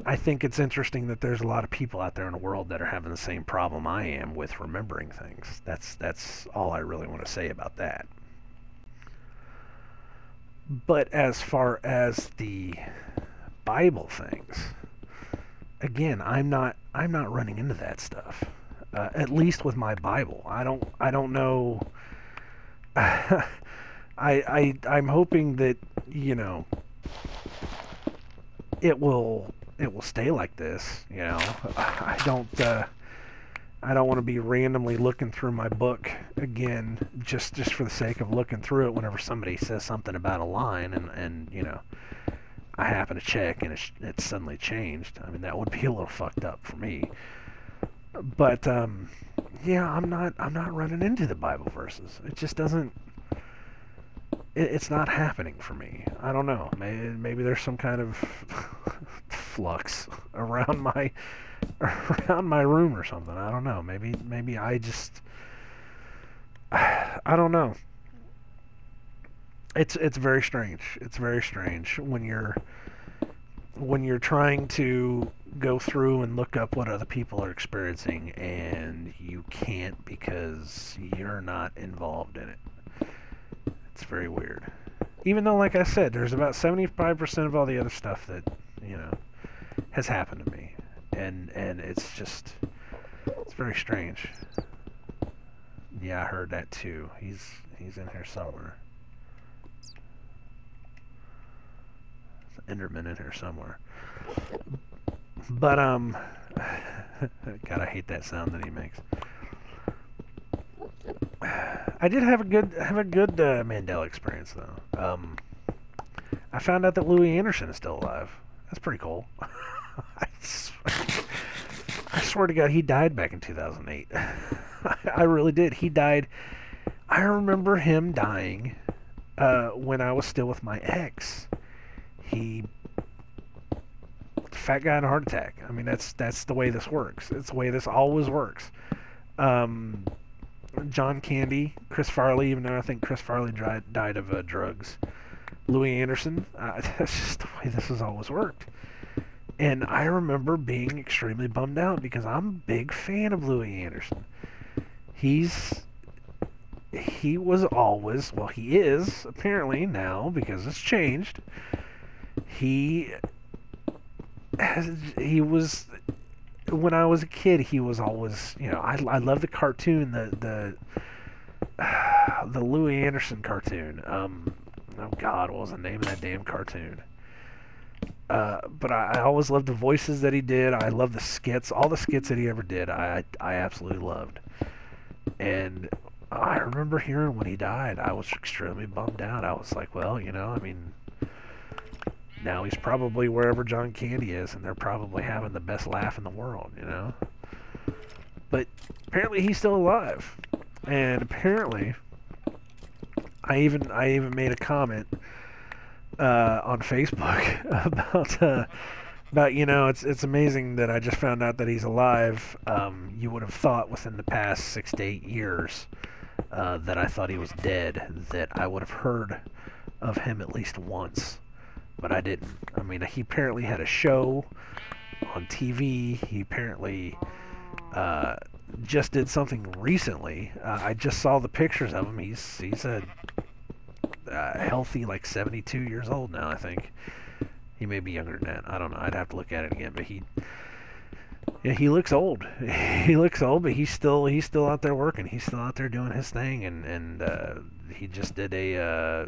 I think it's interesting that there's a lot of people out there in the world that are having the same problem I am with remembering things. That's all I really want to say about that. But as far as the Bible things, again, I'm not running into that stuff. At least with my Bible, I don't know. I'm hoping that it will stay like this. I don't want to be randomly looking through my book again just for the sake of looking through it whenever somebody says something about a line and I happen to check and it's suddenly changed. I mean, that would be a little fucked up for me. But yeah, I'm not running into the Bible verses. It just doesn't. It's not happening for me. I don't know. Maybe there's some kind of flux around my room or something. I don't know. Maybe I just. I don't know. It's very strange. It's very strange when you're trying to go through and look up what other people are experiencing and you can't because you're not involved in it. It's very weird. Even though, like I said, there's about 75% of all the other stuff that, has happened to me. And it's just, it's very strange. Yeah, I heard that too. He's in here somewhere. There's an Enderman in here somewhere. But, God, I hate that sound that he makes. I did have a good Mandela experience though. I found out that Louis Anderson is still alive. That's pretty cool. I swear to God, he died back in 2008. I really did. He died. I remember him dying when I was still with my ex. Fat guy and a heart attack. I mean, that's the way this works. It's the way this always works. John Candy, Chris Farley, even though I think Chris Farley died of drugs. Louis Anderson. That's just the way this has always worked. And I remember being extremely bummed out because I'm a big fan of Louis Anderson. He was always, well, he is apparently now because it's changed. He was, when I was a kid, he was always, I love the cartoon, the Louis Anderson cartoon. Oh God, what was the name of that damn cartoon? But I always loved the voices that he did. I love the skits, all the skits that he ever did. I absolutely loved. And I remember hearing when he died, I was extremely bummed out. I was like, well, I mean, now he's probably wherever John Candy is, and they're probably having the best laugh in the world, But apparently he's still alive. And apparently, I even made a comment on Facebook about it's amazing that I just found out that he's alive. You would have thought within the past 6 to 8 years that I thought he was dead, that I would have heard of him at least once, but I didn't. I mean, he apparently had a show on TV. He apparently just did something recently. I just saw the pictures of him. He's a healthy, like 72 years old now, I think. He may be younger than that. I don't know. I'd have to look at it again. But he looks old. He looks old, but he's still out there working. He's still out there doing his thing, and he just did a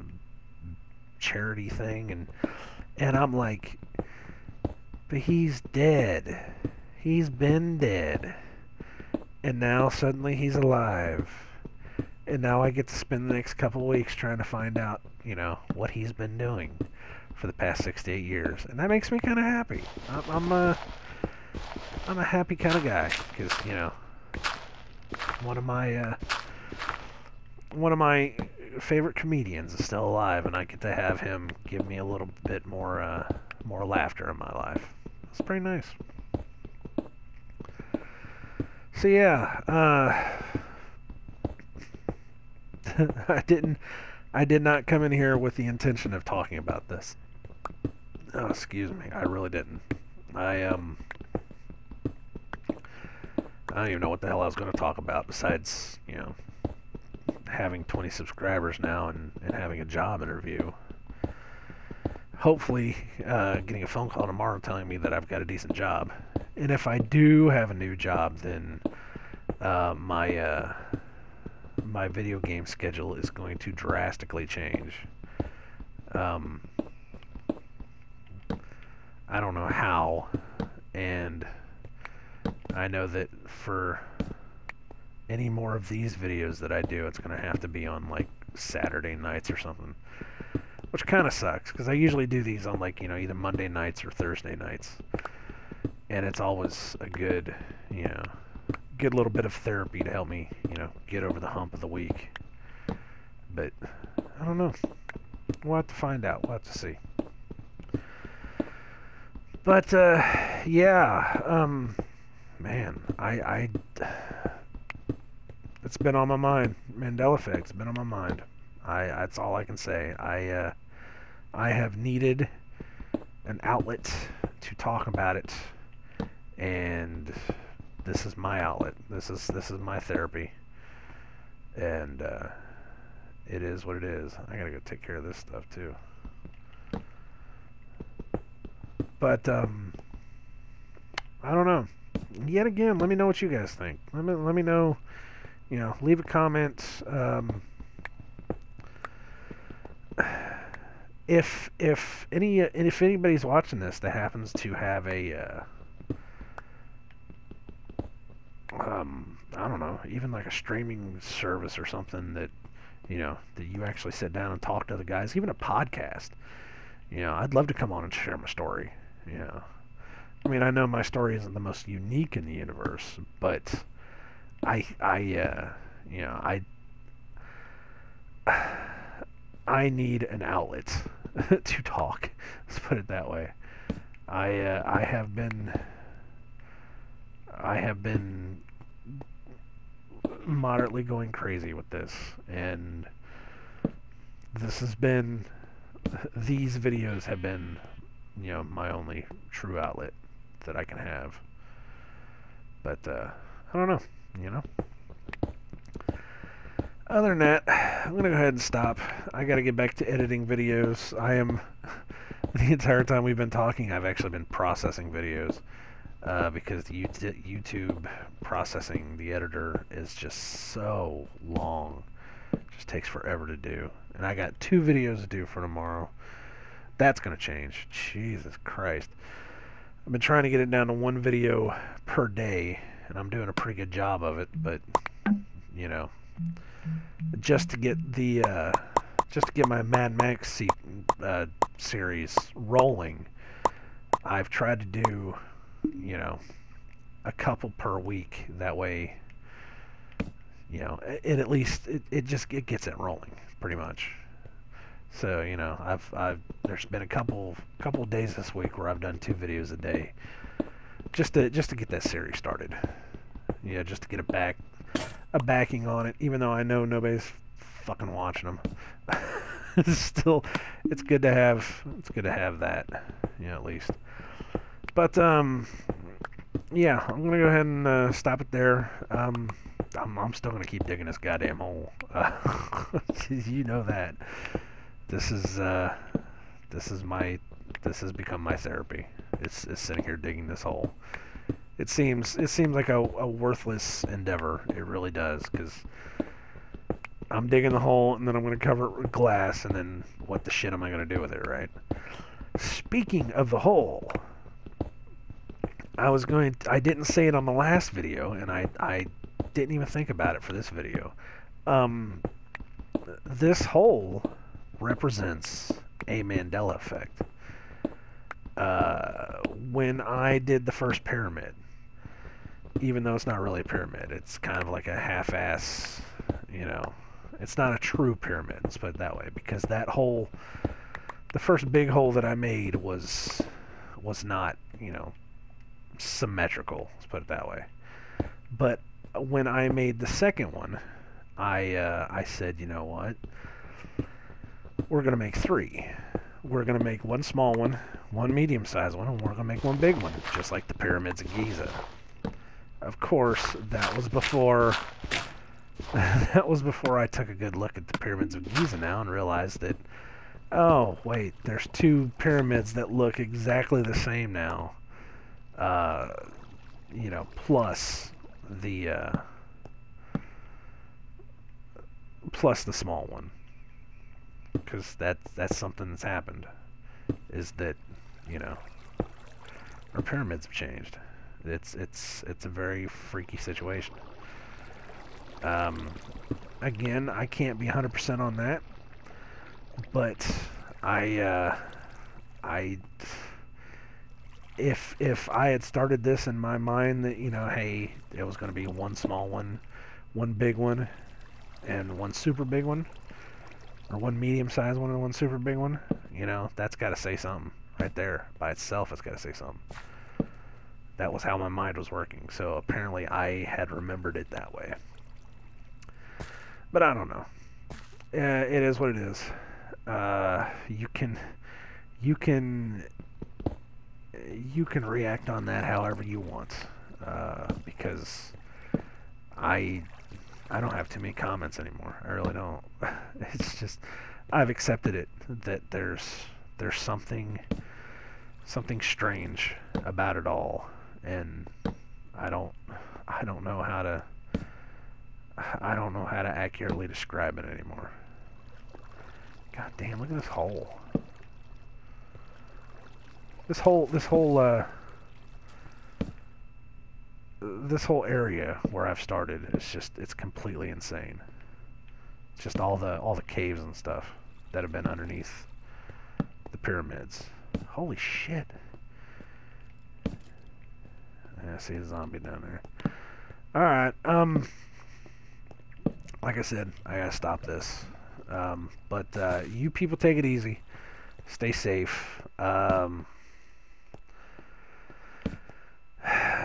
charity thing, and I'm like, but he's dead. He's been dead, and now suddenly he's alive. And now I get to spend the next couple of weeks trying to find out, what he's been doing for the past 6 to 8 years, and that makes me kind of happy. I'm a happy kind of guy because one of my favorite comedians is still alive, and I get to have him give me a little bit more laughter in my life. It's pretty nice. So yeah. I did not come in here with the intention of talking about this. Oh, excuse me. I really didn't. I don't even know what the hell I was going to talk about besides, having 20 subscribers now and having a job interview. Hopefully, getting a phone call tomorrow telling me that I've got a decent job. And if I do have a new job, then my video game schedule is going to drastically change. I don't know how, and I know that for any more of these videos that I do, it's going to have to be on like Saturday nights or something, which kind of sucks because I usually do these on like either Monday nights or Thursday nights, and it's always a good good little bit of therapy to help me, get over the hump of the week. But I don't know. We'll have to find out. We'll have to see. But yeah, man, I it's been on my mind. Mandela effect's been on my mind. That's all I can say. I have needed an outlet to talk about it, and this is my outlet. This is my therapy, and it is what it is. I gotta go take care of this stuff too. But I don't know. Yet again, let me know what you guys think. Let me know. Leave a comment. If anybody's watching this that happens to have a I don't know, even like a streaming service or something that that you actually sit down and talk to the guys, even a podcast. I'd love to come on and share my story. I mean, I know my story isn't the most unique in the universe, but I need an outlet to talk. Let's put it that way. I have been moderately going crazy with this, and this has been, these videos have been, you know, my only true outlet that I can have. But I don't know, you know. Other than that, I'm gonna go ahead and stop. I gotta get back to editing videos. I am the entire time we've been talking, I've actually been processing videos because the YouTube processing, the editor is just so long. It just takes forever to do. And I got 2 videos to do for tomorrow. That's gonna change. Jesus Christ. I've been trying to get it down to 1 video per day, and I'm doing a pretty good job of it, but you know, just to get my Mad Max series rolling, I've tried to do, you know, a couple per week. That way, you know, it at least it gets it rolling pretty much. So, you know, there's been a couple days this week where I've done 2 videos a day, just to get that series started. Yeah, just to get a backing on it, even though I know nobody's fucking watching them. Still, it's good to have that, you know, at least. But yeah, I'm gonna go ahead and stop it there. I'm still gonna keep digging this goddamn hole. You know that. This has become my therapy. It's sitting here digging this hole. It seems like a worthless endeavor. It really does, because I'm digging the hole and then I'm going to cover it with glass, and then what the shit am I going to do with it, right? Speaking of the hole, I didn't say it on the last video, and I didn't even think about it for this video. This hole represents a Mandela effect. When I did the first pyramid, even though it's not really a pyramid, it's kind of like a half-ass, you know, it's not a true pyramid, let's put it that way, because that hole, the first big hole that I made was not, you know, symmetrical, let's put it that way. But when I made the second one, I said, you know what, we're going to make 3. We're going to make 1 small one, 1 medium-sized one, and we're going to make 1 big one, just like the pyramids of Giza. Of course, that was before I took a good look at the pyramids of Giza now and realized that, oh, wait, there's 2 pyramids that look exactly the same now. You know, plus the small one. Because that's something that's happened, is that, you know, our pyramids have changed. It's a very freaky situation. Again, I can't be 100% on that, but if I had started this in my mind that, you know, hey, it was going to be 1 small one, 1 big one, and 1 super big one, or 1 medium-sized one and 1 super big one, you know, that's got to say something right there by itself. It's got to say something. That was how my mind was working, so apparently I had remembered it that way. But I don't know. It is what it is. You can react on that however you want, because I don't have too many comments anymore. I really don't. It's just, I've accepted it that there's something strange about it all, and I don't know how to accurately describe it anymore. God damn, look at this hole. This whole area where I've started is it's completely insane. It's just all the caves and stuff that have been underneath the pyramids. Holy shit. I see a zombie down there. Alright, like I said, I gotta stop this. But you people take it easy. Stay safe.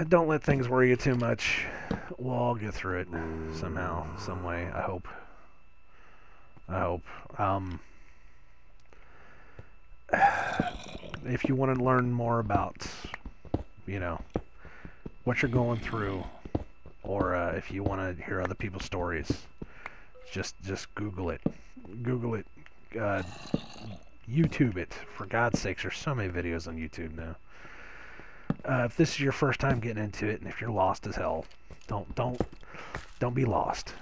Don't let things worry you too much. we'll all get through it somehow, some way. I hope. If you want to learn more about, you know, what you're going through, or if you want to hear other people's stories, just Google it. Google it. YouTube it. For God's sakes, there's so many videos on YouTube now. If this is your first time getting into it, and if you're lost as hell, don't be lost.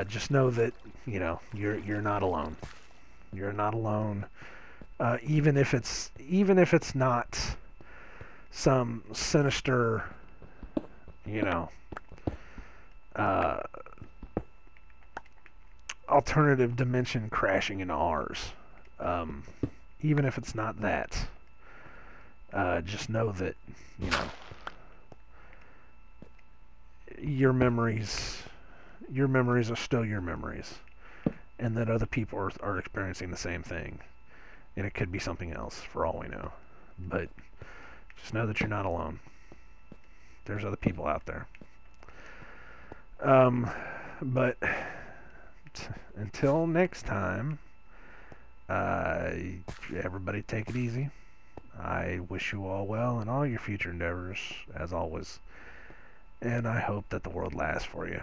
Just know that you're not alone. You're not alone. Even if it's not some sinister, alternative dimension crashing into ours. Even if it's not that, just know that your memories are still your memories, and that other people are experiencing the same thing, and it could be something else for all we know. But just know that you're not alone. There's other people out there. But until next time, everybody take it easy. I wish you all well in all your future endeavors, as always. And I hope that the world lasts for you.